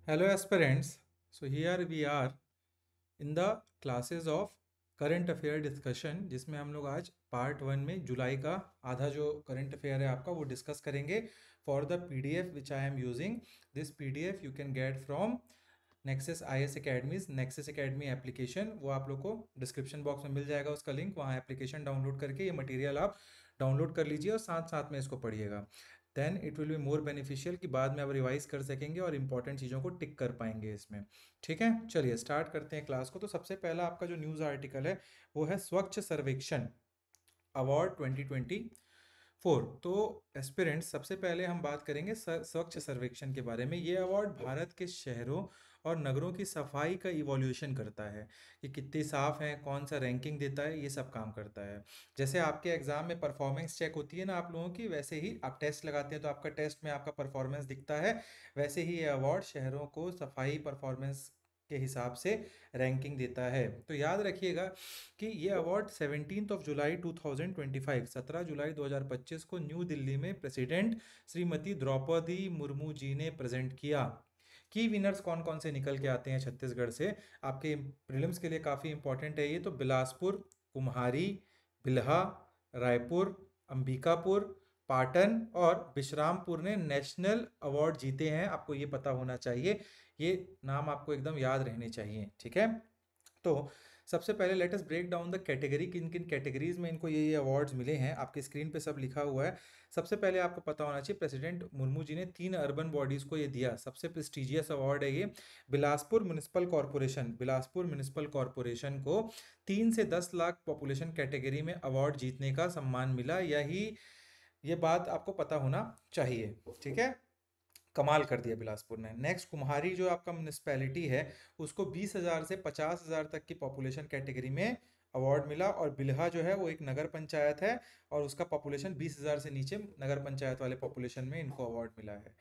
Hello aspirants. So here we are in the classes of current affair discussion जिसमें हम लोग आज part 1 में जुलाई का आधा जो करंट अफेयर है आपका वो डिस्कस करेंगे for the PDF which I am using this PDF you can get from nexus IAS academies nexus academy application. वो आप लोग को डिस्क्रिप्शन बॉक्स में मिल जाएगा उसका लिंक, वहाँ एप्लीकेशन डाउनलोड करके ये मटेरियल आप डाउनलोड कर लीजिए और साथ साथ में इसको पढ़िएगा। Then it will be more beneficial कि बाद में आप रिवाइज कर सकेंगे और इंपॉर्टेंट चीज़ों को टिक कर पाएंगे इसमें। ठीक है, चलिए स्टार्ट करते हैं क्लास को। तो सबसे पहला आपका जो न्यूज़ आर्टिकल है वो है स्वच्छ सर्वेक्षण अवार्ड 2024। तो एस्पिरेंट्स, सबसे पहले हम बात करेंगे स्वच्छ सर्वेक्षण के बारे में। ये अवार्ड भारत के शहरों और नगरों की सफाई का इवोल्यूशन करता है कि कितनी साफ है, कौन सा रैंकिंग देता है, ये सब काम करता है। जैसे आपके एग्जाम में परफॉर्मेंस चेक होती है ना आप लोगों की, वैसे ही आप टेस्ट लगाते हैं तो आपका टेस्ट में आपका परफॉर्मेंस दिखता है, वैसे ही ये अवार्ड शहरों को सफाई परफॉर्मेंस के हिसाब से रैंकिंग देता है। तो याद रखिएगा कि ये अवार्ड 17 जुलाई 2025 17 जुलाई 2025 को न्यू दिल्ली में प्रेसिडेंट श्रीमती द्रौपदी मुर्मू जी ने प्रेजेंट किया। की विनर्स कौन कौन से निकल के आते हैं छत्तीसगढ़ से, आपके प्रीलिम्स के लिए काफ़ी इंपॉर्टेंट है ये। तो बिलासपुर, कुम्हारी, बिल्हा, रायपुर, अंबिकापुर, पाटन और बिश्रामपुर ने नेशनल अवार्ड जीते हैं। आपको ये पता होना चाहिए, ये नाम आपको एकदम याद रहने चाहिए। ठीक है, तो सबसे पहले let us break down the category, किन किन कैटेगरीज में इनको ये अवार्ड्स मिले हैं। आपकी स्क्रीन पे सब लिखा हुआ है। सबसे पहले आपको पता होना चाहिए प्रेसिडेंट मुर्मू जी ने 3 अर्बन बॉडीज़ को ये दिया। सबसे प्रेस्टिजियस अवार्ड है ये। बिलासपुर म्यूनिसिपल कॉरपोरेशन को 3 से 10 लाख पॉपुलेशन कैटेगरी में अवार्ड जीतने का सम्मान मिला। यही ये बात आपको पता होना चाहिए। ठीक है, कमाल कर दिया बिलासपुर ने। नेक्स्ट, कुम्हारी जो आपका म्यूनिसपैलिटी है उसको 20,000 से 50,000 तक की पॉपुलेशन कैटेगरी में अवार्ड मिला। और बिल्हा जो है वो एक नगर पंचायत है और उसका पॉपुलेशन 20,000 से नीचे नगर पंचायत वाले पॉपुलेशन में इनको अवार्ड मिला है।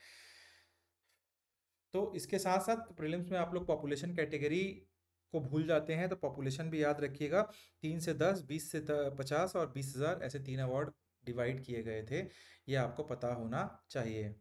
तो इसके साथ साथ प्रीलिम्स में आप लोग पॉपुलेशन कैटेगरी को भूल जाते हैं, तो पॉपुलेशन भी याद रखिएगा। 3 से 10, 20 से 50 और 20,000, ऐसे 3 अवार्ड डिवाइड किए गए थे, ये आपको पता होना चाहिए।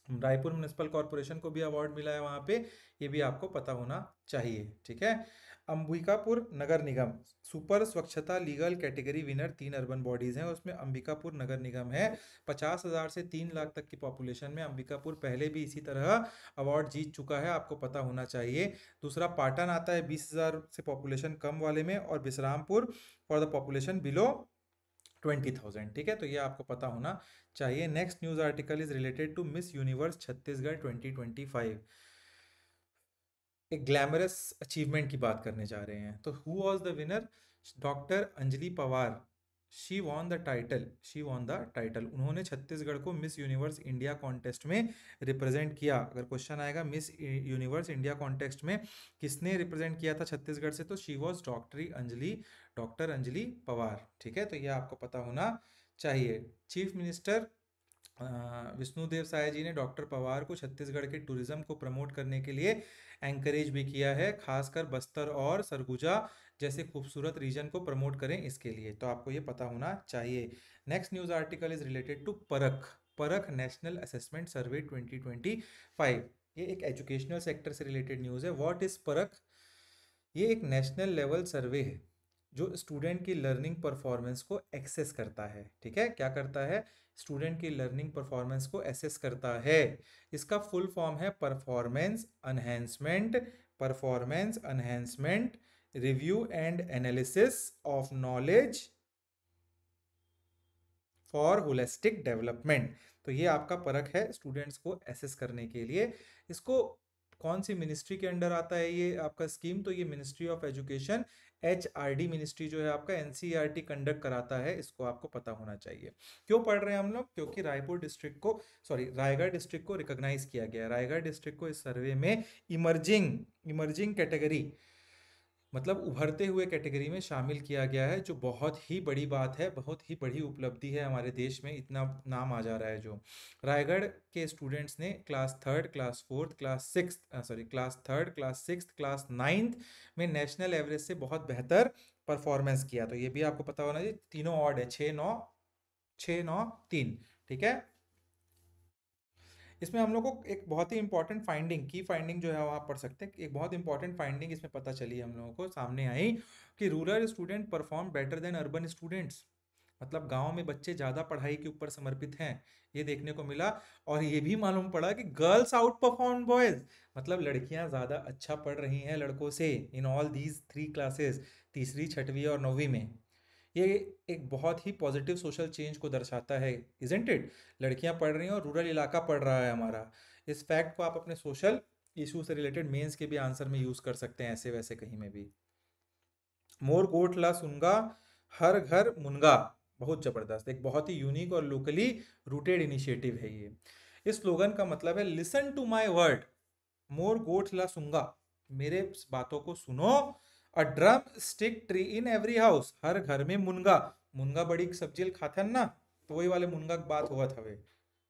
रायपुर म्युनिसिपल कॉरपोरेशन को भी अवार्ड मिला है वहाँ पे, ये भी आपको पता होना चाहिए। ठीक है, अंबिकापुर नगर निगम सुपर स्वच्छता legal category winner 3 urban bodies हैं, उसमें अंबिकापुर नगर निगम है। 50,000 से 3 लाख तक की पॉपुलेशन में अंबिकापुर पहले भी इसी तरह अवार्ड जीत चुका है, आपको पता होना चाहिए। दूसरा पाटन आता है 20,000 से पॉपुलेशन कम वाले में, और Bishrampur for the population below 20,000। ठीक है, तो ये आपको पता होना चाहिए। Next news article is related to miss universe Chhattisgarh 2025। एक ग्लैमरस अचीवमेंट की बात करने जा रहे हैं। तो who was the winner? Doctor Anjali Pawar. She won the title. उन्होंने छत्तीसगढ़ को मिस यूनिवर्स इंडिया कॉन्टेस्ट में रिप्रेजेंट किया। अगर क्वेश्चन आएगा मिस यूनिवर्स इंडिया कॉन्टेस्ट में किसने रिप्रेजेंट किया था छत्तीसगढ़ से, तो she was doctor Anjali Pawar. ठीक है, तो ये आपको पता होना चाहिए। चीफ मिनिस्टर विष्णुदेव साय जी ने डॉक्टर पवार को छत्तीसगढ़ के टूरिज्म को प्रमोट करने के लिए एंकरेज भी किया है, खासकर बस्तर और सरगुजा जैसे खूबसूरत रीजन को प्रमोट करें इसके लिए, तो आपको ये पता होना चाहिए। Next news article is related to Parakh. Parakh national assessment survey 2025। ये एक एजुकेशनल सेक्टर से रिलेटेड न्यूज़ है। What is Parakh? ये एक नेशनल लेवल सर्वे है जो स्टूडेंट की लर्निंग परफॉर्मेंस को एक्सेस करता है। ठीक है, क्या करता है? स्टूडेंट की लर्निंग परफॉर्मेंस को एसेस करता है। इसका फुल फॉर्म है performance enhancement review and analysis of knowledge for holistic development. तो ये आपका परख है स्टूडेंट्स को एसेस करने के लिए। इसको कौन सी मिनिस्ट्री के अंडर आता है ये आपका स्कीम? तो ये ministry of education, HRD ministry जो है आपका, NCERT कंडक्ट कराता है। इसको आपको पता होना चाहिए। क्यों पढ़ रहे हैं हम लोग? क्योंकि रायगढ़ डिस्ट्रिक्ट को रिकॉग्नाइज किया गया है। रायगढ़ डिस्ट्रिक्ट को इस सर्वे में इमर्जिंग इमर्जिंग कैटेगरी, मतलब उभरते हुए कैटेगरी में शामिल किया गया है, जो बहुत ही बड़ी बात है, बहुत ही बड़ी उपलब्धि है हमारे देश में। इतना नाम आ जा रहा है जो रायगढ़ के स्टूडेंट्स ने class third, class fourth, class six, class ninth में नेशनल एवरेज से बहुत बेहतर परफॉर्मेंस किया। तो ये भी आपको पता होना चाहिए। तीनों ऑड है, 6 9 6 9 3। ठीक है, इसमें हम लोग को एक बहुत ही इंपॉर्टेंट फाइंडिंग, की फाइंडिंग जो है वहाँ पढ़ सकते हैं। एक बहुत इंपॉर्टेंट फाइंडिंग इसमें पता चली हम लोगों को, सामने आई कि rural student perform better than urban students. मतलब गांव में बच्चे ज़्यादा पढ़ाई के ऊपर समर्पित हैं, ये देखने को मिला। और ये भी मालूम पड़ा कि गर्ल्स आउट परफॉर्म बॉयज, मतलब लड़कियां ज़्यादा अच्छा पढ़ रही हैं लड़कों से इन ऑल दीज 3 क्लासेस, तीसरी, छठवीं और नौवीं में। ये एक बहुत ही पॉजिटिव सोशल चेंज को दर्शाता है, इजंट इट? लड़कियां पढ़ रही हैं और रूरल इलाका पढ़ रहा है हमारा। इस फैक्ट को आप अपने सोशल इशू से रिलेटेड मेंस के भी आंसर में यूज कर सकते हैं, ऐसे वैसे कहीं में भी। मोर गोठ ला सुनगा, हर घर मुनगा, बहुत जबरदस्त, एक बहुत ही यूनिक और लोकली रूटेड इनिशिएटिव है ये। इस स्लोगन का मतलब है लिसन टू माई वर्ड, मोर गोठ ला सुनगा, मेरे बातों को सुनो। A drum stick tree in every house, हर घर में मुनगा। मुनगा बड़ी सब्जी खाते हैं ना, तो वही वाले मुनगा की बात हुआ था वे।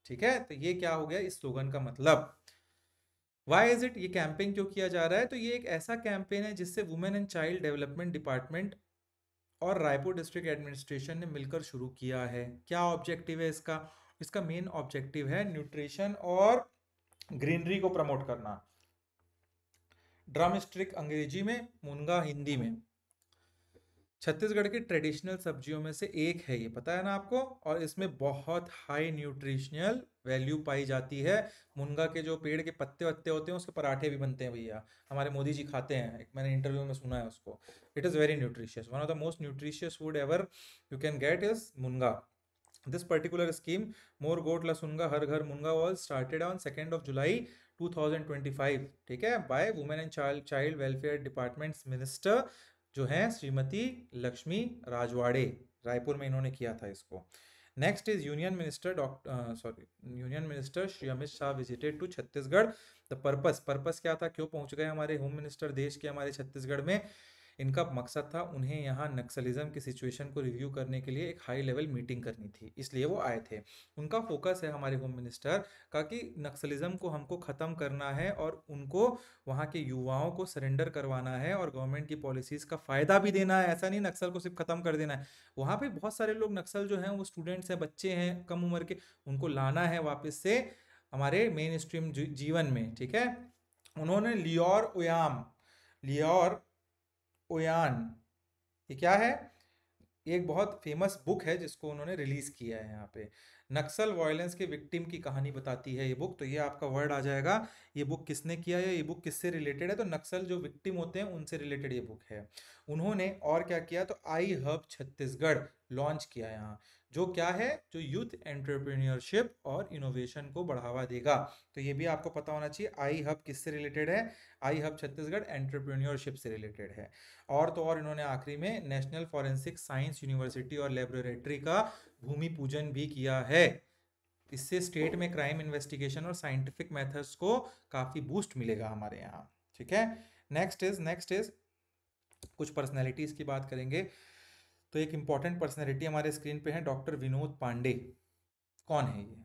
ठीक है, तो ये क्या हो गया इस स्लोगन का मतलब। वाई इज इट, ये कैंपेन क्यों किया जा रहा है? तो ये एक ऐसा कैंपेन है जिससे women and child development department और रायपुर डिस्ट्रिक्ट एडमिनिस्ट्रेशन ने मिलकर शुरू किया है। क्या ऑब्जेक्टिव है इसका? इसका मेन ऑब्जेक्टिव है न्यूट्रिशन और ग्रीनरी को प्रमोट करना। ड्रम स्टिक अंग्रेजी में, मुनगा हिंदी में। छत्तीसगढ़ की ट्रेडिशनल सब्जियों में से एक है ये, पता है ना आपको, और इसमें बहुत हाई न्यूट्रिशनल वैल्यू पाई जाती है। मुनगा के जो पेड़ के पत्ते वत्ते होते हैं उसके पराठे भी बनते हैं भैया, हमारे मोदी जी खाते हैं, एक मैंने इंटरव्यू में सुना है उसको। It is very nutritious, one of the most nutritious food ever you can get is मुनगा। दिस पर्टिकुलर स्कीम, मोर गोट ला सुनगा हर घर मुनगा, वॉज स्टार्टेड ऑन 2 जुलाई 2025, ठीक है, by women and child welfare departments minister जो हैं श्रीमती लक्ष्मी राजवाड़े, रायपुर में इन्होंने किया था इसको। Next is union minister union minister Shri Amit Shah visited to Chhattisgarh. The purpose क्या था, क्यों पहुंच गए हमारे होम मिनिस्टर देश के हमारे छत्तीसगढ़ में? इनका मकसद था उन्हें यहाँ नक्सलिज्म की सिचुएशन को रिव्यू करने के लिए एक हाई लेवल मीटिंग करनी थी, इसलिए वो आए थे। उनका फोकस है हमारे होम मिनिस्टर का कि नक्सलिज्म को हमको ख़त्म करना है और उनको वहाँ के युवाओं को सरेंडर करवाना है और गवर्नमेंट की पॉलिसीज़ का फ़ायदा भी देना है। ऐसा नहीं नक्सल को सिर्फ ख़त्म कर देना है, वहाँ पे बहुत सारे लोग नक्सल जो हैं वो स्टूडेंट्स हैं, बच्चे हैं कम उम्र के, उनको लाना है वापस से हमारे मेन स्ट्रीम जीवन में, ठीक है। उन्होंने लियोर ओयान, ये क्या है? ये एक बहुत फेमस बुक है जिसको उन्होंने रिलीज किया है यहाँ पे। नक्सल वायलेंस के विक्टिम की कहानी बताती है ये बुक, तो ये आपका वर्ड आ जाएगा। ये बुक किसने किया है, ये बुक किससे रिलेटेड है? तो नक्सल जो विक्टिम होते हैं उनसे रिलेटेड ये बुक है। उन्होंने और क्या किया, तो आई हब छत्तीसगढ़ लॉन्च किया यहाँ, जो क्या है, जो यूथ एंटरप्रेन्योरशिप और इनोवेशन को बढ़ावा देगा। तो ये भी आपको पता होना चाहिए, आई हब किससे रिलेटेड है? आई हब छत्तीसगढ़ एंटरप्रेन्योरशिप से रिलेटेड है। और तो और इन्होंने आखिरी में नेशनल फॉरेंसिक साइंस यूनिवर्सिटी और लेबोरेटरी का भूमि पूजन भी किया है। इससे स्टेट में क्राइम इन्वेस्टिगेशन और साइंटिफिक मेथड्स को काफ़ी बूस्ट मिलेगा हमारे यहाँ, ठीक है। नेक्स्ट इज कुछ पर्सनैलिटीज की बात करेंगे। तो एक इंपॉर्टेंट पर्सनैलिटी हमारे स्क्रीन पे है, डॉक्टर विनोद पांडे। कौन है ये?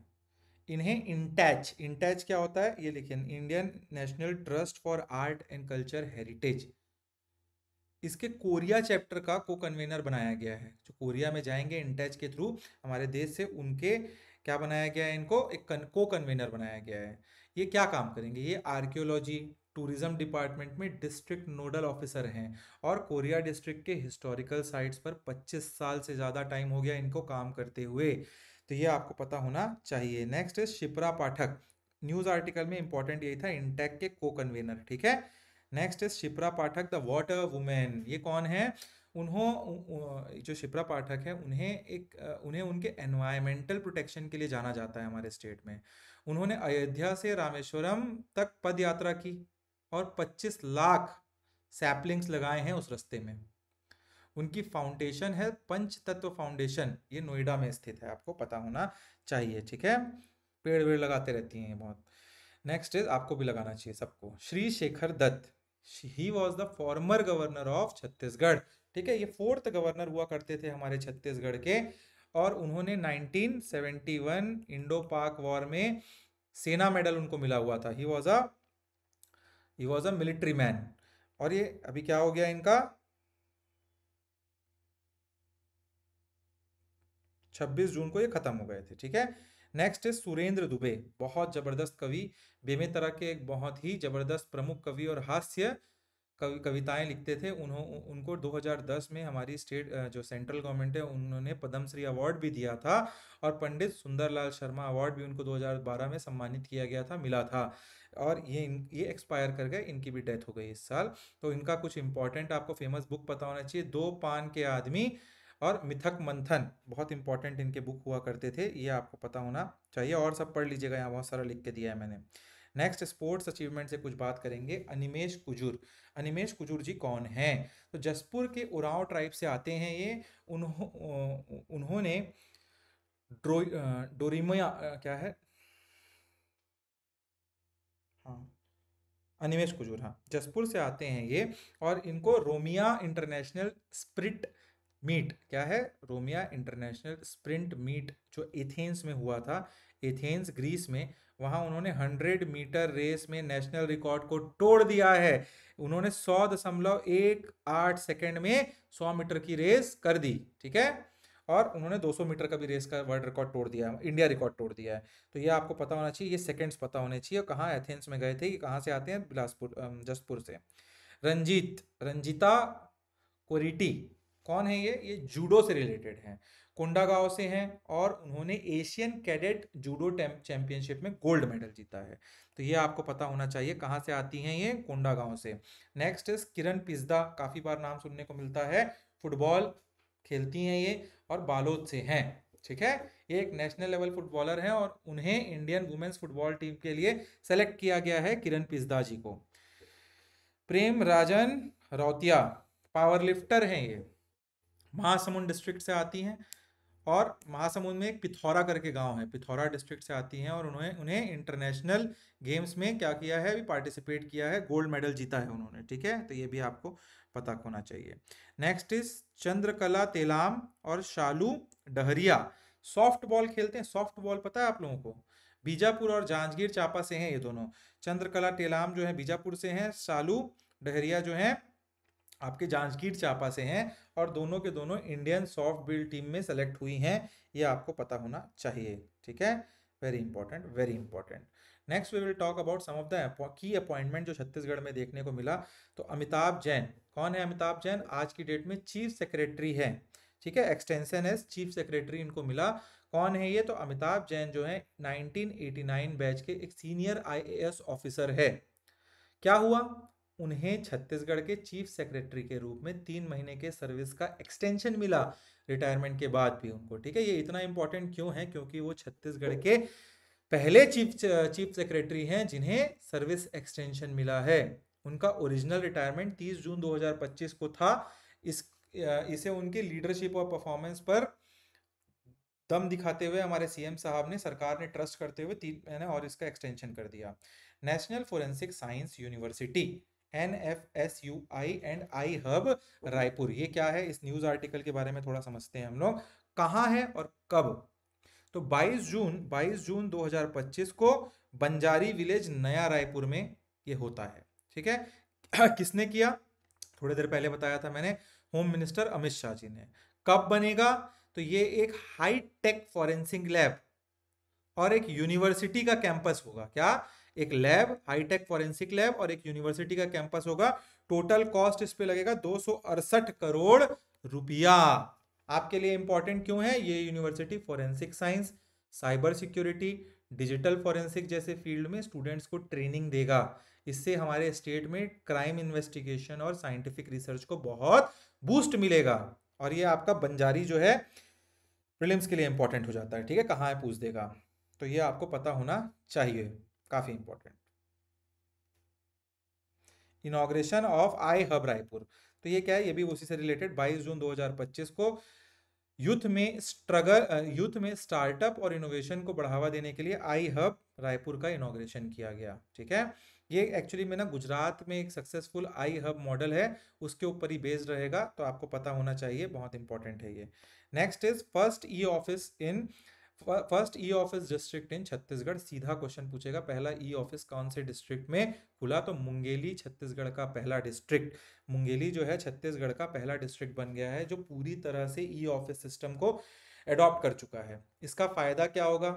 इन्हें इंटैच क्या होता है ये लिखिए, Indian national trust for art and culture heritage, इसके कोरिया चैप्टर का को कन्वीनर बनाया गया है। जो कोरिया में जाएंगे इंटैच के थ्रू हमारे देश से, उनके क्या बनाया गया है, इनको एक को कन्वीनर बनाया गया है। ये क्या काम करेंगे? ये आर्कियोलॉजी टूरिज्म डिपार्टमेंट में डिस्ट्रिक्ट नोडल ऑफिसर हैं और कोरिया डिस्ट्रिक्ट के हिस्टोरिकल साइट्स पर 25 साल से ज़्यादा टाइम हो गया इनको काम करते हुए, तो ये आपको पता होना चाहिए। Next is Shipra Pathak, news article में इंपॉर्टेंट यही था, इंटेक के को कन्वीनर, ठीक है। Next is Shipra Pathak the water women, ये कौन है? जो शिप्रा पाठक है उन्हें उनके एनवायरमेंटल प्रोटेक्शन के लिए जाना जाता है हमारे स्टेट में। उन्होंने अयोध्या से रामेश्वरम तक पद यात्रा की और 25 लाख सैपलिंग्स लगाए हैं उस रास्ते में। उनकी फाउंडेशन है पंचतत्व फाउंडेशन, ये नोएडा में स्थित है, आपको पता होना चाहिए, ठीक है। पेड़ वेड़ लगाते रहती हैं बहुत। नेक्स्ट इज, आपको भी लगाना चाहिए सबको, Shri Shekhar Dutt, he was the former governor of Chhattisgarh, ठीक है। ये 4th गवर्नर हुआ करते थे हमारे छत्तीसगढ़ के, और उन्होंने 1971 इंडो पाक वॉर में सेना मेडल उनको मिला हुआ था। He was a military man. और ये अभी क्या हो गया इनका, 26 जून को ये खत्म हो गए थे, ठीक है। नेक्स्ट है सुरेंद्र दुबे, बहुत जबरदस्त कवि, बेमेतरा के एक बहुत ही जबरदस्त प्रमुख कवि और हास्य कविताएं लिखते थे। उनको 2010 में हमारी स्टेट जो सेंट्रल गवर्नमेंट है उन्होंने पद्मश्री अवार्ड भी दिया था, और पंडित सुंदरलाल शर्मा अवार्ड भी उनको 2012 में सम्मानित किया गया था, मिला था। और ये एक्सपायर कर गए, इनकी भी डेथ हो गई इस साल। तो इनका कुछ इंपॉर्टेंट आपको फेमस बुक पता होना चाहिए, दो पान के आदमी और मिथक मंथन, बहुत इंपॉर्टेंट इनके बुक हुआ करते थे, ये आपको पता होना चाहिए। और सब पढ़ लीजिएगा, यहाँ बहुत सारा लिख के दिया है मैंने। नेक्स्ट स्पोर्ट्स अचीवमेंट से कुछ बात करेंगे। अनिमेश कुजूर, अनिमेश कुजूर जी कौन हैं? तो जसपुर के उरांव ट्राइब से आते हैं ये। उन्होंने डोरिमिया क्या है, हाँ अनिमेश कुजूर, हाँ जसपुर से आते हैं ये। और इनको रोमिया इंटरनेशनल स्प्रिंट मीट, क्या है, रोमिया इंटरनेशनल स्प्रिंट मीट जो एथेंस में हुआ था, एथेंस ग्रीस में, वहाँ उन्होंने 100 मीटर रेस में नेशनल रिकॉर्ड को तोड़ दिया है। उन्होंने 100.18 सेकेंड में 100 मीटर की रेस कर दी, ठीक है। और उन्होंने 200 मीटर का भी रेस का वर्ल्ड रिकॉर्ड तोड़ दिया है, इंडिया रिकॉर्ड तोड़ दिया है। तो ये आपको पता होना चाहिए, ये सेकंड्स पता होने चाहिए। कहाँ एथेंस में गए थे, ये कहाँ से आते हैं, बिलासपुर जसपुर से। रंजीता कोरिटी, कौन है ये जूडो से रिलेटेड हैं, कोंडागांव से हैं, और उन्होंने एशियन कैडेट जूडो चैंपियनशिप में गोल्ड मेडल जीता है। तो ये आपको पता होना चाहिए, कहाँ से आती हैं ये, कोंडागांव से। नेक्स्ट इज किरण पिस्दा, काफी बार नाम सुनने को मिलता है, फुटबॉल खेलती हैं ये, और बालोद से हैं, ठीक है। ये एक नेशनल लेवल फुटबॉलर हैं, और उन्हें इंडियन वुमेन्स फुटबॉल टीम के लिए सेलेक्ट किया गया है, किरण पिस्दा जी को। प्रेम राजन रौतिया, पावर लिफ्टर हैं ये, महासमुंद डिस्ट्रिक्ट से आती हैं। और महासमुंद में एक पिथौरा करके गांव है, पिथौरा डिस्ट्रिक्ट से आती हैं, और उन्हें उन्हें इंटरनेशनल गेम्स में क्या किया है, अभी पार्टिसिपेट किया है, गोल्ड मेडल जीता है उन्होंने, ठीक है। तो ये भी आपको पता होना चाहिए। नेक्स्ट इज चंद्रकला तेलाम और शालू डहरिया, सॉफ्ट बॉल खेलते हैं। सॉफ्ट बॉल पता है आप लोगों को, बीजापुर और जांजगीर चांपा से हैं ये दोनों। चंद्रकला तेलाम जो है बीजापुर से हैं, शालू डहरिया जो है आपके जांजगीर चांपा से हैं, और दोनों के दोनों इंडियन सॉफ्ट बिल टीम में सेलेक्ट हुई हैं, ये आपको पता होना चाहिए, ठीक है। Very important, very important. Next we will talk about some of the की अपॉइंटमेंट जो छत्तीसगढ़ में देखने को मिला। तो अमिताभ जैन, कौन है अमिताभ जैन? आज की डेट में चीफ सेक्रेटरी है, ठीक है, एक्सटेंशन एज चीफ सेक्रेटरी इनको मिला। कौन है ये? तो अमिताभ जैन जो है 1989 बैच के एक सीनियर IAS ऑफिसर है। क्या हुआ, उन्हें छत्तीसगढ़ के चीफ सेक्रेटरी के रूप में 3 महीने के सर्विस का एक्सटेंशन मिला रिटायरमेंट के बाद भी उनको, ठीक है। ये इतना इंपॉर्टेंट क्यों है? क्योंकि वो छत्तीसगढ़ के पहले चीफ सेक्रेटरी हैं जिन्हें सर्विस एक्सटेंशन मिला है। उनका ओरिजिनल रिटायरमेंट 30 जून 2025 को था। इसे उनके लीडरशिप और परफॉर्मेंस पर दम दिखाते हुए हमारे CM साहब ने, सरकार ने ट्रस्ट करते हुए 3 महीने और इसका एक्सटेंशन कर दिया। National forensic science university NFSUI and I hub Raipur, ये क्या है, इस न्यूज आर्टिकल के बारे में थोड़ा समझते हैं हम लोग। कहाँ है और कब? तो 22 जून 2025 को बंजारी विलेज नया रायपुर में ये होता है, ठीक है। किसने किया? थोड़ी देर पहले बताया था मैंने, होम मिनिस्टर अमित शाह जी ने। कब बनेगा? तो ये एक हाई टेक फॉरेंसिक लैब और एक यूनिवर्सिटी का कैंपस होगा। क्या? एक लैब, हाईटेक फॉरेंसिक लैब, और एक यूनिवर्सिटी का कैंपस होगा। टोटल कॉस्ट इस पे लगेगा 268 करोड़ रुपया। आपके लिए इंपॉर्टेंट क्यों है ये university? Forensic science, cyber security, digital forensic जैसे फील्ड में स्टूडेंट्स को ट्रेनिंग देगा। इससे हमारे स्टेट में क्राइम इन्वेस्टिगेशन और साइंटिफिक रिसर्च को बहुत बूस्ट मिलेगा। और ये आपका बंजारी जो है प्रीलिम्स के लिए इंपॉर्टेंट हो जाता है, ठीक है, कहाँ है पूछ देगा। तो ये आपको पता होना चाहिए, काफी important. Inauguration of I hub Raipur, तो ये क्या है? ये भी उसी से रिलेटेड। 22 जून 2025 को यूथ में स्टार्टअप और इनोवेशन को बढ़ावा देने के लिए आई हब रायपुर का इनॉग्रेशन किया गया, ठीक है। ये एक्चुअली में ना गुजरात में एक सक्सेसफुल आई हब मॉडल है, उसके ऊपर ही बेस्ड रहेगा, तो आपको पता होना चाहिए, बहुत इंपॉर्टेंट है ये। Next is first e office district in Chhattisgarh. सीधा क्वेश्चन पूछेगा, पहला ई ऑफिस कौन से डिस्ट्रिक्ट में खुला? तो मुंगेली छत्तीसगढ़ का पहला डिस्ट्रिक्ट, मुंगेली जो है छत्तीसगढ़ का पहला डिस्ट्रिक्ट बन गया है जो पूरी तरह से ई ऑफिस सिस्टम को एडॉप्ट कर चुका है। इसका फायदा क्या होगा?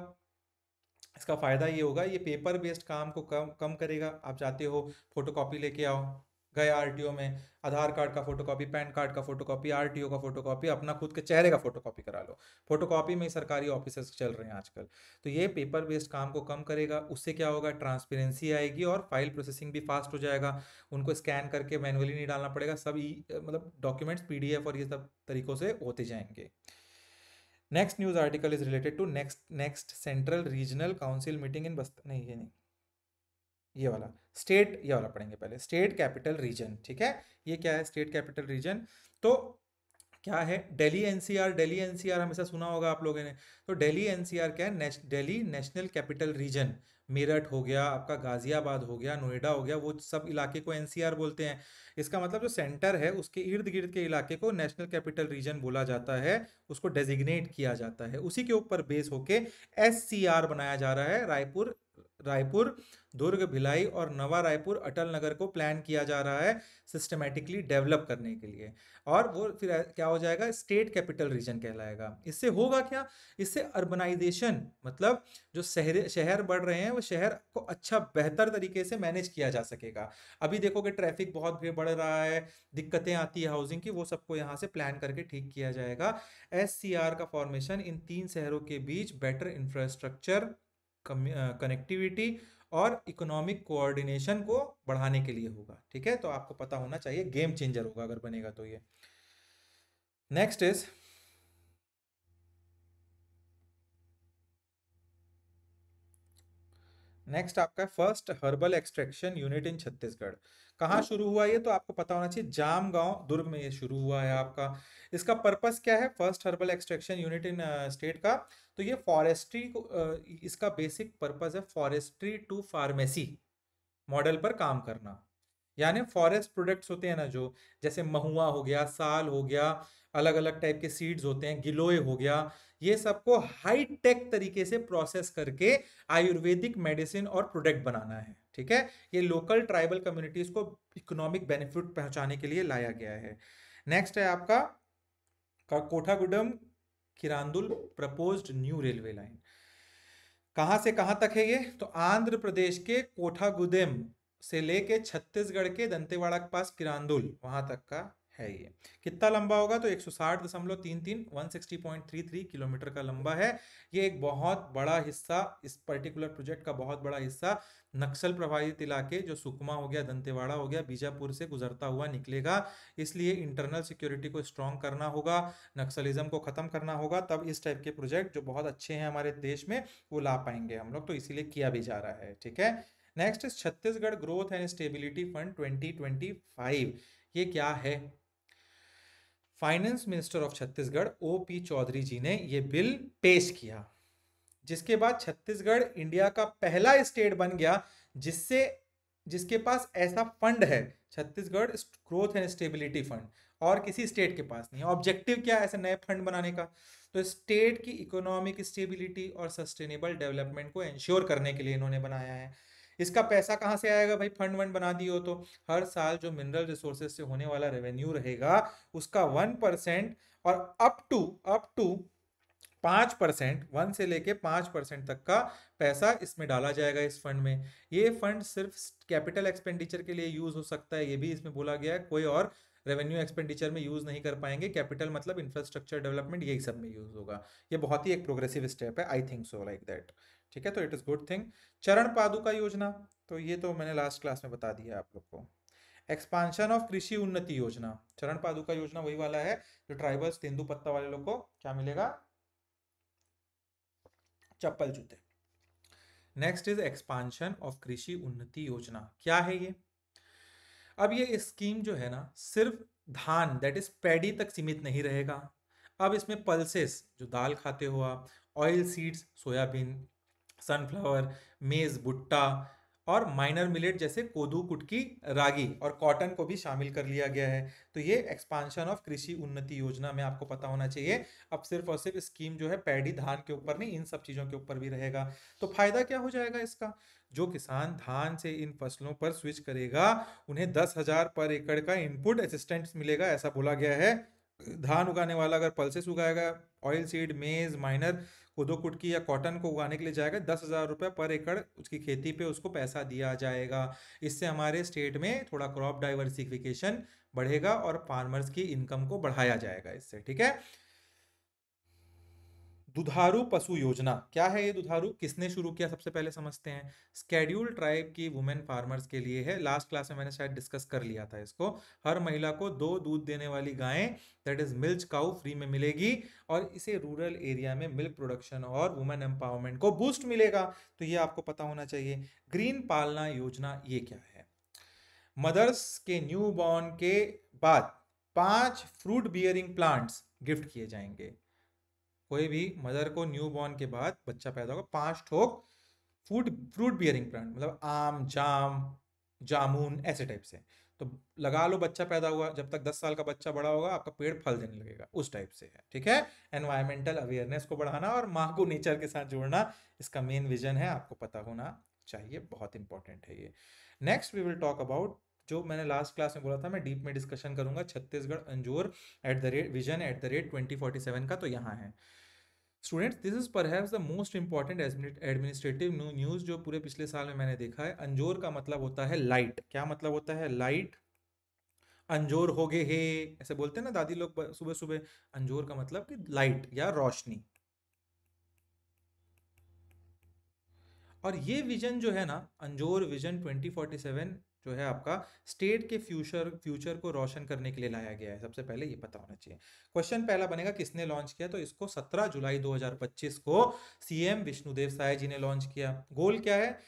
इसका फायदा ये होगा, ये पेपर बेस्ड काम को कम कम करेगा। आप जाते हो, फोटोकॉपी लेके आओ, गए आरटीओ में, आधार कार्ड का फोटोकॉपी, पैन कार्ड का फोटोकॉपी, आरटीओ का फोटोकॉपी, अपना खुद के चेहरे का फोटोकॉपी करा लो। फोटोकॉपी में ही सरकारी ऑफिसेस चल रहे हैं आजकल। तो ये पेपर बेस्ड काम को कम करेगा। उससे क्या होगा, ट्रांसपेरेंसी आएगी और फाइल प्रोसेसिंग भी फास्ट हो जाएगा। उनको स्कैन करके मैनुअली नहीं डालना पड़ेगा, सब मतलब डॉक्यूमेंट्स पीडीएफ और ये सब तरीकों से होते जाएंगे। Next news article is related to next central regional council meeting in Bastar, नहीं ये नहीं, ये वाला स्टेट, ये वाला पढ़ेंगे पहले, स्टेट कैपिटल रीजन। ठीक है, ये क्या है स्टेट कैपिटल रीजन? तो क्या है, दिल्ली एनसीआर, दिल्ली एनसीआर हमेशा सुना होगा आप लोगों ने। तो दिल्ली एनसीआर क्या है, Delhi national capital region. Meerut हो गया आपका, गाजियाबाद हो गया, नोएडा हो गया, वो सब इलाके को एनसीआर बोलते हैं। इसका मतलब जो सेंटर है उसके इर्द गिर्द के इलाके को नेशनल कैपिटल रीजन बोला जाता है, उसको डेजिग्नेट किया जाता है। उसी के ऊपर बेस होके एससीआर बनाया जा रहा है। रायपुर, रायपुर, दुर्ग, भिलाई और नवा रायपुर, अटल नगर को प्लान किया जा रहा है सिस्टमेटिकली डेवलप करने के लिए। और वो फिर क्या हो जाएगा, स्टेट कैपिटल रीजन कहलाएगा। इससे होगा क्या, इससे अर्बनाइजेशन, मतलब जो शहर शहर बढ़ रहे हैं वो शहर को अच्छा बेहतर तरीके से मैनेज किया जा सकेगा। अभी देखोगे ट्रैफिक बहुत बढ़ रहा है, दिक्कतें आती है हाउसिंग की, वो सबको यहाँ से प्लान करके ठीक किया जाएगा। एससीआर का फॉर्मेशन इन 3 शहरों के बीच बेटर इंफ्रास्ट्रक्चर, कनेक्टिविटी और इकोनॉमिक कोऑर्डिनेशन को बढ़ाने के लिए होगा। ठीक है, तो आपको पता होना चाहिए, गेम चेंजर होगा अगर बनेगा तो ये। नेक्स्ट इज, नेक्स्ट आपका first herbal extraction unit in Chhattisgarh. कहाँ शुरू हुआ ये तो आपको पता होना चाहिए, जामगांव दुर्ग में ये शुरू हुआ है आपका। इसका पर्पस क्या है, first herbal extraction unit in state का? तो ये फॉरेस्ट्री को इसका बेसिक पर्पस है फॉरेस्ट्री टू फार्मेसी मॉडल पर काम करना। यानी फॉरेस्ट प्रोडक्ट्स होते हैं ना, जो जैसे महुआ हो गया, साल हो गया, अलग अलग टाइप के सीड्स होते हैं, गिलोय हो गया, ये सबको हाई टेक तरीके से प्रोसेस करके आयुर्वेदिक मेडिसिन और प्रोडक्ट बनाना है। ठीक है, ये लोकल ट्राइबल कम्युनिटीज को इकोनॉमिक बेनिफिट पहुंचाने के लिए लाया गया है। नेक्स्ट है आपका कोठागुडम किरांदुल प्रपोज्ड न्यू रेलवे लाइन। कहां से कहां तक है ये, तो आंध्र प्रदेश के कोठागुदेम से लेके छत्तीसगढ़ के दंतेवाड़ा के पास किरांदुल, वहां तक का है ये। कितना लंबा होगा, तो 160.33 160.33 किलोमीटर का लंबा है। ये एक बहुत बड़ा हिस्सा, इस पर्टिकुलर प्रोजेक्ट का बहुत बड़ा हिस्सा नक्सल प्रभावित इलाके जो सुकमा हो गया, दंतेवाड़ा हो गया, बीजापुर से गुजरता हुआ निकलेगा। इसलिए इंटरनल सिक्योरिटी को स्ट्रॉन्ग करना होगा, नक्सलिज्म को खत्म करना होगा, तब इस टाइप के प्रोजेक्ट जो बहुत अच्छे हैं हमारे देश में वो ला पाएंगे हम लोग, तो इसीलिए किया भी जा रहा है। ठीक है, next Chhattisgarh growth and stability fund 2025। ये क्या है, finance minister of Chhattisgarh OP Choudhary ji ने ये बिल पेश किया, जिसके बाद छत्तीसगढ़ इंडिया का पहला स्टेट बन गया जिससे जिसके पास ऐसा फंड है, Chhattisgarh growth and stability fund, और किसी स्टेट के पास नहीं है। ऑब्जेक्टिव क्या है ऐसे नए फंड बनाने का, तो स्टेट की इकोनॉमिक स्टेबिलिटी और सस्टेनेबल डेवलपमेंट को इंश्योर करने के लिए इन्होंने बनाया है। इसका पैसा कहाँ से आएगा भाई, फंड वंड बना दिए हो तो हर साल जो मिनरल रिसोर्सेज से होने वाला रेवेन्यू रहेगा उसका 1% और अप टू 5%, 1 से लेके 5% तक का पैसा इसमें डाला जाएगा इस फंड में। ये फंड सिर्फ कैपिटल एक्सपेंडिचर के लिए यूज हो सकता है, ये भी इसमें बोला गया है, कोई और रेवेन्यू एक्सपेंडिचर में यूज नहीं कर पाएंगे। कैपिटल मतलब इंफ्रास्ट्रक्चर डेवलपमेंट, यही सब में यूज होगा। ये बहुत ही एक प्रोग्रेसिव स्टेप है, I think so like that. ठीक है, तो इट इज गुड थिंग। चरण पादुका योजना, तो ये तो मैंने लास्ट क्लास में बता दिया आप लोग को। एक्सपांशन ऑफ कृषि उन्नति योजना, चरण पादुका योजना वही वाला है जो ट्राइबल्स तेंदु पत्ता वाले लोग को क्या मिलेगा, चप्पल जूते। नेक्स्ट इज एक्सपांशन ऑफ कृषि उन्नति योजना, क्या है ये? अब ये स्कीम जो है ना सिर्फ धान दैट इज पैडी तक सीमित नहीं रहेगा। अब इसमें पल्सेस, जो दाल खाते हो आप, ऑयल सीड्स, सोयाबीन, सनफ्लावर, मेज, भुट्टा और माइनर मिलेट जैसे कोदू, कुटकी, रागी और कॉटन को भी शामिल कर लिया गया है। तो ये एक्सपांशन ऑफ कृषि उन्नति योजना में आपको पता होना चाहिए। अब सिर्फ और सिर्फ स्कीम जो है पैडी धान के ऊपर नहीं, इन सब चीजों के ऊपर भी रहेगा। तो फायदा क्या हो जाएगा इसका, जो किसान धान से इन फसलों पर स्विच करेगा उन्हें 10,000 पर एकड़ का इनपुट असिस्टेंस मिलेगा, ऐसा बोला गया है। धान उगाने वाला अगर पल्सेस उगाएगा, ऑयल सीड, मेज, माइनर, कोदो कुटकी या कॉटन को उगाने के लिए जाएगा, 10,000 रुपये पर एकड़ उसकी खेती पे उसको पैसा दिया जाएगा। इससे हमारे स्टेट में थोड़ा क्रॉप डाइवर्सिफिकेशन बढ़ेगा और फार्मर्स की इनकम को बढ़ाया जाएगा इससे, ठीक है। दुधारू पशु योजना क्या है? ये दुधारू किसने शुरू किया, सबसे पहले समझते हैं। स्केड्यूल ट्राइब की वुमेन फार्मर्स के लिए है। लास्ट क्लास में मैंने शायद डिस्कस कर लिया था इसको। हर महिला को 2 दूध देने वाली गायें, that is milk cow, free में मिलेगी और इसे रूरल एरिया में मिल्क प्रोडक्शन और वुमेन एम्पावरमेंट को बूस्ट मिलेगा। तो ये आपको पता होना चाहिए। ग्रीन पालना योजना ये क्या है? मदर्स के न्यू बॉर्न के बाद 5 फ्रूट बियरिंग प्लांट्स गिफ्ट किए जाएंगे। कोई भी मदर को न्यू बॉर्न के बाद बच्चा पैदा होगा, 5 ठोक फ्रूट बियरिंग प्लांट, मतलब आम, जाम, जामुन, ऐसे टाइप से। तो लगा लो, बच्चा पैदा हुआ, जब तक 10 साल का बच्चा बड़ा होगा आपका पेड़ फल देने लगेगा, उस टाइप से है, ठीक है। एनवायरमेंटल अवेयरनेस को बढ़ाना और माँ को नेचर के साथ जोड़ना, इसका मेन विजन है, आपको पता होना चाहिए, बहुत इंपॉर्टेंट है ये। Next we will talk about, जो मैंने लास्ट क्लास में बोला था मैं डीप में डिस्कशन करूंगा, छत्तीसगढ़ अंजोर विजन @ 2047 का। तो यहाँ है students, this is perhaps the most important administrative news जो पूरे पिछले साल में मैंने देखा है। अंजोर का मतलब होता है लाइट। क्या मतलब होता है? लाइट। अंजोर हो गए हे, ऐसे बोलते हैं ना दादी लोग सुबह सुबह। अंजोर का मतलब कि लाइट या रोशनी। और ये विजन जो है ना, अंजोर विजन 2047 जो है आपका, स्टेट के फ्यूचर को रोशन करने के लिए लाया गया है। सबसे पहले ये पता होना चाहिए। क्वेश्चन पहला बनेगा किसने लॉन्च किया? तो इसको 17 जुलाई 2025 को सीएम विष्णुदेव साय जी ने लॉन्च किया। गोल क्या है?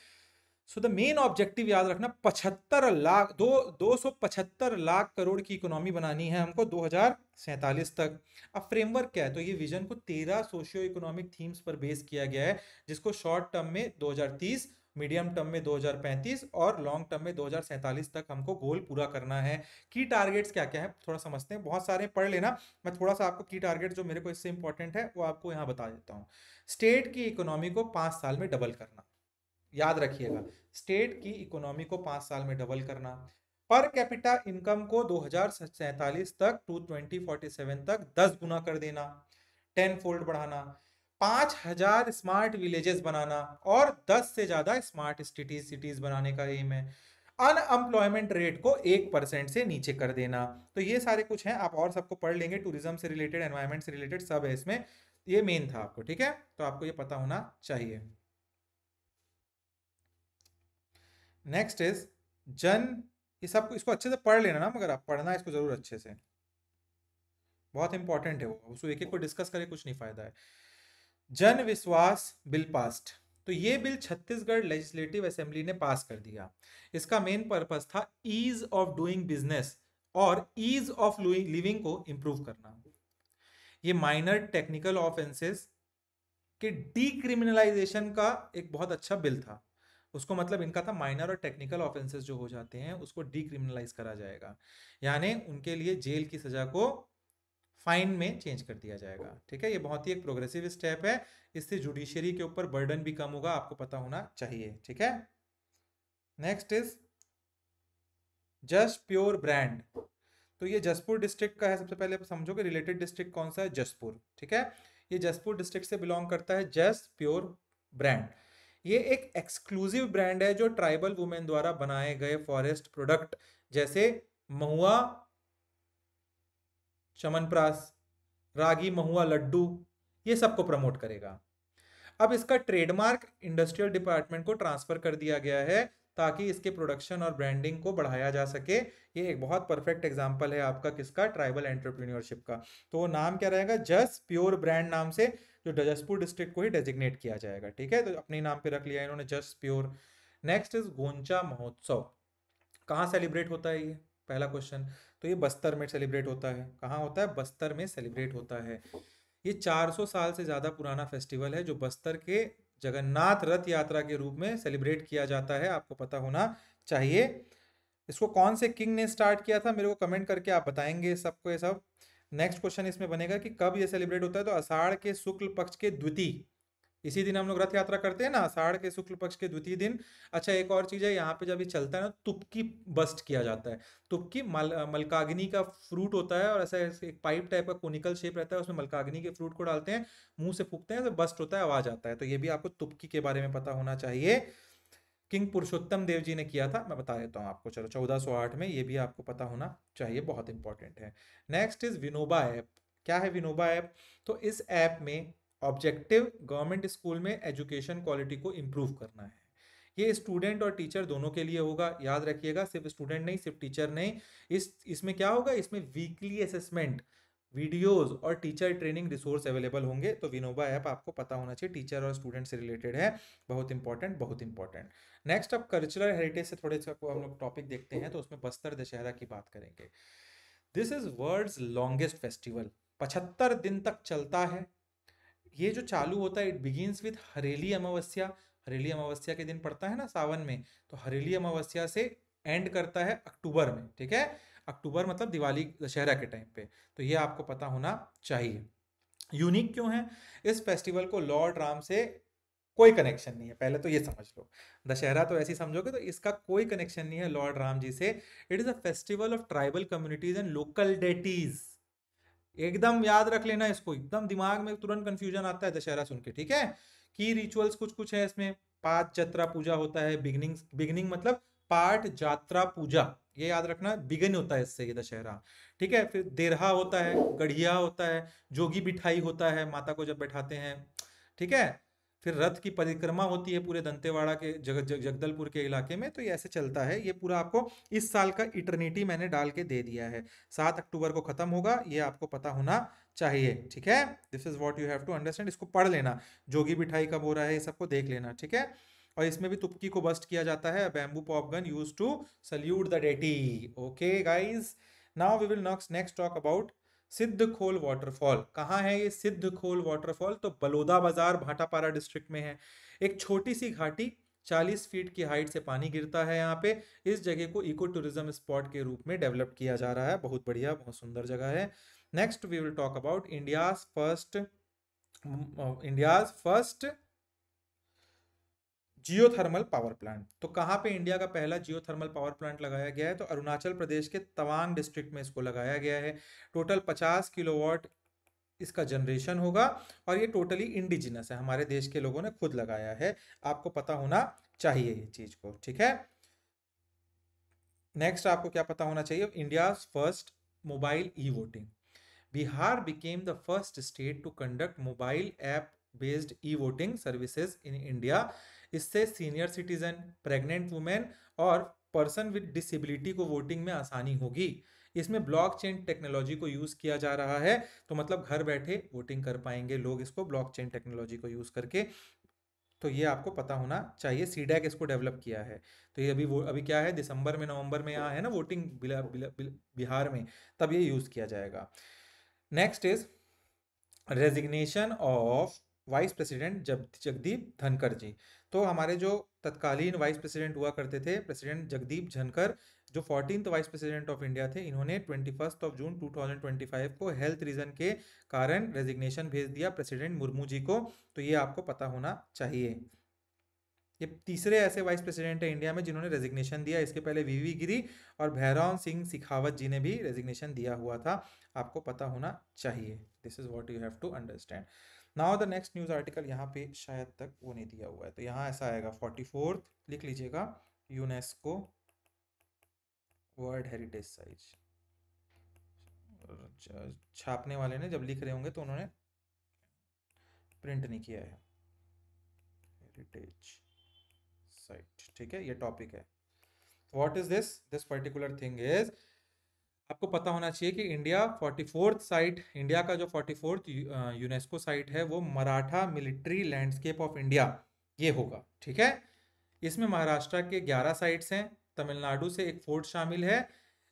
सो द मेन ऑब्जेक्टिव याद रखना, 275 लाख करोड़ की इकोनॉमी बनानी है हमको 2047 तक। अब फ्रेमवर्क क्या है? तो ये विजन को 13 सोशियो इकोनॉमिक थीम्स पर बेस किया गया है, जिसको शॉर्ट टर्म में 2030, मीडियम टर्म में 2035 और लॉन्ग टर्म में 2047 तक हमको गोल पूरा करना है। की टारगेट्स क्या क्या है थोड़ा समझते हैं, बहुत सारे पढ़ लेना। मैं थोड़ा सा आपको की टारगेट जो मेरे को इससे इंपॉर्टेंट है वो आपको यहाँ बता देता हूँ। स्टेट की इकोनॉमी को 5 साल में डबल करना, याद रखिएगा, स्टेट की इकोनॉमी को 5 साल में डबल करना। पर कैपिटा इनकम को 2047 तक टू 2047 तक 10 गुना कर देना, 10 फोल्ड बढ़ाना। 5,000 स्मार्ट विलेजेस बनाना और 10 से ज्यादा स्मार्ट सिटीज बनाने का एम है। अनएम्प्लॉयमेंट रेट को 1% से नीचे कर देना। तो ये सारे कुछ हैं, आप और सबको पढ़ लेंगे, टूरिज्म से रिलेटेड, एनवायरमेंट से रिलेटेड सब है इसमें। ये मेन था आपको, ठीक है, तो आपको ये पता होना चाहिए। नेक्स्ट इज जन, ये सब इसको अच्छे से पढ़ लेना ना, मगर आप पढ़ना इसको जरूर अच्छे से, बहुत इंपॉर्टेंट है वो, उसको एक एक को डिस्कस करे कुछ नहीं फायदा है। जन विश्वास बिल पास्ट, तो ये बिल छत्तीसगढ़ लेजिस्लेटिव असेंबली ने पास कर दिया। इसका मेन पर्पस था ईज ऑफ डूइंग बिजनेस और ईज ऑफ लिविंग को इंप्रूव करना। ये माइनर टेक्निकल ऑफेंसेस के डीक्रिमिनलाइजेशन का एक बहुत अच्छा बिल था। उसको मतलब इनका था माइनर और टेक्निकल ऑफेंसेस जो हो जाते हैं उसको डीक्रिमिनलाइज करा जाएगा, यानी उनके लिए जेल की सजा को फाइन में चेंज कर दिया जाएगा, ठीक है। ये बहुत ही एक प्रोग्रेसिव स्टेप है, इससे जुडिशरी के ऊपर बर्डन भी कम होगा, आपको पता होना चाहिए, ठीक है। Next is just pure brand, तो ये जसपुर डिस्ट्रिक्ट का है। सबसे पहले समझो कि रिलेटेड डिस्ट्रिक्ट कौन सा है, जसपुर, ठीक है। ये जसपुर डिस्ट्रिक्ट से बिलोंग करता है जस्ट प्योर ब्रांड। ये एक एक्सक्लूसिव ब्रांड है जो ट्राइबल वुमेन द्वारा बनाए गए फॉरेस्ट प्रोडक्ट जैसे महुआ चमनप्राश, रागी महुआ लड्डू, ये सबको प्रमोट करेगा। अब इसका ट्रेडमार्क इंडस्ट्रियल डिपार्टमेंट को ट्रांसफर कर दिया गया है ताकि इसके प्रोडक्शन और ब्रांडिंग को बढ़ाया जा सके। ये एक बहुत परफेक्ट एग्जांपल है आपका किसका, ट्राइबल एंटरप्रेन्योरशिप का। तो नाम क्या रहेगा, जस्ट प्योर ब्रांड नाम से जो जसपुर डिस्ट्रिक्ट को ही डेजिग्नेट किया जाएगा, ठीक है। तो अपने नाम पे रख लिया इन्होंने, just pure. Next is Goncha महोत्सव, कहाँ सेलिब्रेट होता है ये, पहला क्वेश्चन। तो ये बस्तर में सेलिब्रेट होता है। कहाँ होता है? बस्तर में सेलिब्रेट होता है। ये 400 साल से ज्यादा पुराना फेस्टिवल है जो बस्तर के जगन्नाथ रथ यात्रा के रूप में सेलिब्रेट किया जाता है, आपको पता होना चाहिए। इसको कौन से किंग ने स्टार्ट किया था, मेरे को कमेंट करके आप बताएंगे सबको ये सब। नेक्स्ट क्वेश्चन इसमें बनेगा कि कब ये सेलिब्रेट होता है, तो आषाढ़ के शुक्ल पक्ष के द्वितीय इसी दिन हम लोग रथ यात्रा करते हैं ना, आषाढ़ के शुक्ल पक्ष के द्वितीय दिन। अच्छा, एक और चीज है, यहाँ पे जब ये चलता है ना, तुपकी बस्ट किया जाता है। तुपकी मलकाग्नि का फ्रूट होता है, और ऐसा ऐसे एक पाइप टाइप का कोनिकल शेप रहता है, उसमें मलकाग्नि के फ्रूट को डालते हैं, मुंह से फूकते हैं तो बस्ट होता है, आवाज आता है। तो ये भी आपको तुपकी के बारे में पता होना चाहिए। किंग पुरुषोत्तम देव जी ने किया था, मैं बता देता हूँ आपको, चलो 1408 में, ये भी आपको पता होना चाहिए, बहुत इंपॉर्टेंट है। Next is Vinoba app. क्या है विनोबा ऐप? तो इस ऐप में ऑब्जेक्टिव गवर्नमेंट स्कूल में एजुकेशन क्वालिटी को इम्प्रूव करना है। ये स्टूडेंट और टीचर दोनों के लिए होगा, याद रखिएगा, सिर्फ स्टूडेंट नहीं, सिर्फ टीचर नहीं। इसमें क्या होगा, इसमें वीकली असेसमेंट, वीडियोस और टीचर ट्रेनिंग रिसोर्स अवेलेबल होंगे। तो विनोबा ऐप आपको पता होना चाहिए, टीचर और स्टूडेंट से रिलेटेड है, बहुत इंपॉर्टेंट, बहुत इंपॉर्टेंट। नेक्स्ट, अब कल्चरल हेरिटेज से थोड़े से हम लोग टॉपिक देखते हैं, तो उसमें बस्तर दशहरा की बात करेंगे। This is world's longest festival, 75 दिन तक चलता है। ये जो चालू होता है, इट बिगिंस विद हरेली अमावस्या। हरेली अमावस्या के दिन पड़ता है ना सावन में, तो हरेली अमावस्या से एंड करता है अक्टूबर में, ठीक है। अक्टूबर मतलब दिवाली दशहरा के टाइम पे। तो ये आपको पता होना चाहिए। यूनिक क्यों है? इस फेस्टिवल को लॉर्ड राम से कोई कनेक्शन नहीं है, पहले तो ये समझ लो। दशहरा तो ऐसे ही समझोगे, तो इसका कोई कनेक्शन नहीं है लॉर्ड राम जी से। It is a festival of tribal communities and local deities. एकदम याद रख लेना इसको, एकदम दिमाग में तुरंत कंफ्यूजन आता है दशहरा सुन के, ठीक है। की रिचुअल्स कुछ कुछ है इसमें। पाठ जत्रा पूजा होता है, बिगनिंग, बिगनिंग मतलब पाठ जात्रा पूजा, ये याद रखना, बिगिन होता है इससे ये दशहरा, ठीक है। फिर देरहा होता है, गढ़िया होता है, जोगी बिठाई होता है, माता को जब बैठाते हैं, ठीक है। फिर रथ की परिक्रमा होती है पूरे दंतेवाड़ा के जगदलपुर के इलाके में। तो ये ऐसे चलता है, ये पूरा आपको इस साल का इटर्निटी मैंने डाल के दे दिया है। 7 अक्टूबर को खत्म होगा, ये आपको पता होना चाहिए, ठीक है। This is what you have to understand, इसको पढ़ लेना, जोगी मिठाई कब हो रहा है, ये सबको देख लेना, ठीक है। और इसमें भी तुपकी को बस्ट किया जाता है, bamboo pop gun use to salute the deity. Okay guys, now we will next talk about Siddh Khol waterfall. कहाँ है ये सिद्ध खोल वाटरफॉल? तो बलोदा बाजार, भाटापारा डिस्ट्रिक्ट में है। एक छोटी सी घाटी, 40 फीट की हाइट से पानी गिरता है यहाँ पे। इस जगह को इको टूरिज्म स्पॉट के रूप में डेवलप किया जा रहा है, बहुत बढ़िया, बहुत सुंदर जगह है। Next we will talk about India's first geothermal power plant. तो कहाँ पे इंडिया का पहला जियोथर्मल पावर प्लांट लगाया गया है? तो अरुणाचल प्रदेश के तवांग डिस्ट्रिक्ट में इसको लगाया गया है। टोटल 50 किलोवाट इसका जनरेशन होगा, और ये टोटली इंडिजिनस है, हमारे देश के लोगों ने खुद लगाया है। आपको पता होना चाहिए ये चीज को, ठीक है। नेक्स्ट आपको क्या पता होना चाहिए? India first mobile e voting. Bihar became the first state to conduct mobile app based e voting services in India. इससे सीनियर सिटीजन, प्रेग्नेंट वुमेन और पर्सन विद डिसेबिलिटी को वोटिंग में आसानी होगी। इसमें ब्लॉकचेन टेक्नोलॉजी को यूज किया जा रहा है, तो मतलब घर बैठे वोटिंग कर पाएंगे लोग इसको ब्लॉकचेन टेक्नोलॉजी को यूज करके। तो ये आपको पता होना चाहिए, सीडैक इसको डेवलप किया है। तो ये अभी क्या है, दिसंबर में, नवंबर में यहाँ है ना वोटिंग बिहार में, तब ये यूज किया जाएगा। Next is resignation of vice president Jagdeep Dhankhar ji. तो हमारे जो तत्कालीन वाइस प्रेसिडेंट हुआ करते थे, प्रेसिडेंट जगदीप धनखड़, जो 14th vice president of India थे, इन्होंने 21 जून 2025 को हेल्थ रीजन के कारण रेजिग्नेशन भेज दिया प्रेसिडेंट मुर्मू जी को। तो ये आपको पता होना चाहिए। ये तीसरे ऐसे वाइस प्रेसिडेंट है इंडिया में जिन्होंने रेजिग्नेशन दिया। इसके पहले वीवी गिरी और भैरव सिंह सिखावत जी ने भी रेजिग्नेशन दिया हुआ था, आपको पता होना चाहिए। This is what you have to understand. Now the next news article, यहाँ पे शायद तक वो नहीं दिया हुआ है, तो यहाँ ऐसा आएगा 44th, लिख लीजिएगा, यूनेस्को वर्ल्ड हेरिटेज साइट। छापने वाले ने जब लिख रहे होंगे तो उन्होंने प्रिंट नहीं किया है, हेरिटेज साइट, ठीक है, ये टॉपिक है। What is this particular thing is, आपको पता होना चाहिए कि इंडिया 44th साइट, इंडिया का जो 44th यूनेस्को साइट है वो Maratha military landscape of India, ये होगा, ठीक है। इसमें महाराष्ट्र के 11 साइट्स हैं, तमिलनाडु से एक फोर्ट शामिल है।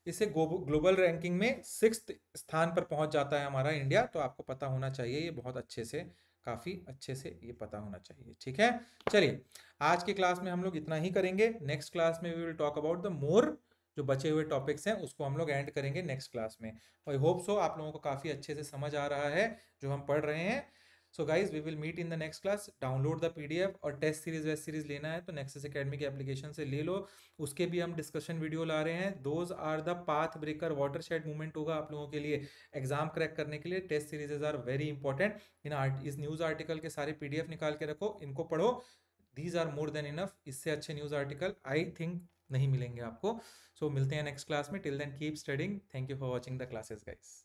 इसे ग्लोबल रैंकिंग में 6th स्थान पर पहुंच जाता है हमारा इंडिया। तो आपको पता होना चाहिए ये बहुत अच्छे से, काफ़ी अच्छे से ये पता होना चाहिए, ठीक है। चलिए, आज की क्लास में हम लोग इतना ही करेंगे। नेक्स्ट क्लास में we will talk about the more, जो बचे हुए टॉपिक्स हैं उसको हम लोग एंड करेंगे नेक्स्ट क्लास में। आई होप सो आप लोगों को काफ़ी अच्छे से समझ आ रहा है जो हम पढ़ रहे हैं। So guys we will meet in the next class. Download the PDF, और टेस्ट सीरीज वेस्ट सीरीज लेना है तो नेक्सस एकेडमी के एप्लीकेशन से ले लो. उसके भी हम डिस्कशन वीडियो ला रहे हैं. Those are the path breaker, watershed movement होगा आप लोगों के लिए एग्जाम क्रैक करने के लिए. Test series are very important. इस न्यूज आर्टिकल के सारे पीडीएफ निकाल के रखो, इनको पढ़ो. These are more than enough. इससे अच्छे न्यूज आर्टिकल आई थिंक नहीं मिलेंगे आपको. सो मिलते हैं नेक्स्ट क्लास में. Till then keep studying. Thank you for watching the classes guys.